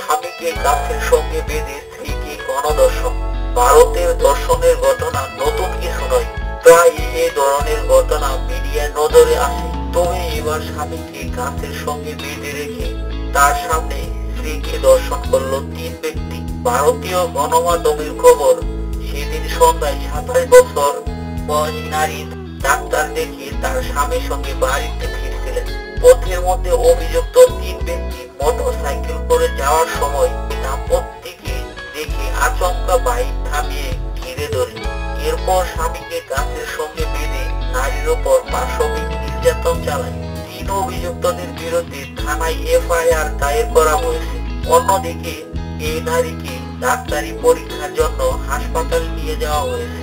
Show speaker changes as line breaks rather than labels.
স্বামীকে গাছের সঙ্গে বেঁধে স্ত্রীকে গণধর্ষণ। ভারতের ধর্ষণের ঘটনা নতুন কিছু নয়, প্রায় এই ধরনের ঘটনা মিডিয়ার নজরে আসে। তবে এবার স্বামীকে গাছের সঙ্গে বেঁধে রেখে তার সামনে স্ত্রীকে ধর্ষণ করলো 3 ব্যক্তি। ভারতীয় গণমাধ্যমের খবর, সেদিন সন্ধ্যায় 27 বছর বয়সী নারী ডাক্তার দেখিয়ে তার স্বামীর সঙ্গে বাড়িতে ফিরছিলেন। পথের মধ্যে অভিযুক্ত 3 ব্যক্তি মোটরসাইকেল করে যাওয়ার সময় দাম্পত্যকে দেখে আচমকা বাইক থামিয়ে ঘিরে ধরে। এরপর স্বামীকে গাছের সঙ্গে বেঁধে নারীর উপর পাশবিক নির্যাতন চালায়। 3 অভিযুক্তদের বিরুদ্ধে থানায় FIR দায়ের করা হয়েছে। অন্যদিকে এই নারীকে ডাক্তারি পরীক্ষার জন্য হাসপাতালে নিয়ে যাওয়া হয়েছে।